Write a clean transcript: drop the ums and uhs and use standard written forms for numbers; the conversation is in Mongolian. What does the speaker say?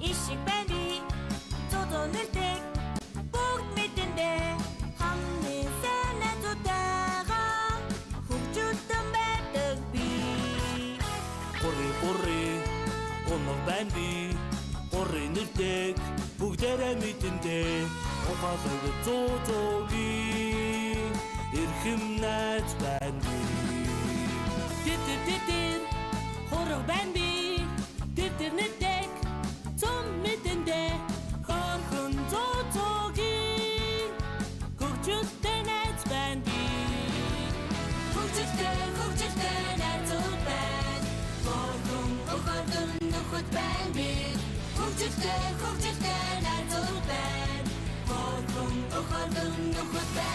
Ишиг байна би зодоо нэрдэг бүгд мэдэндээ хамны санаатуудаа хөгжүүлсэн байдаг би Гори оног байна би гори нэрдэг бүгдээрээ мэдэндээ ухаалаг зодоогийн эрхэм найз байна би Тир хорог байна би тир нэрдэг цом мэдэндээ хорхон зодоогийн хөгжүүлсэн найз байна би хөгжүүлсэн найзууд байна хорхон нөхөд байна би хөгжүүлсэн найзууд байна хорхон нөхөд байна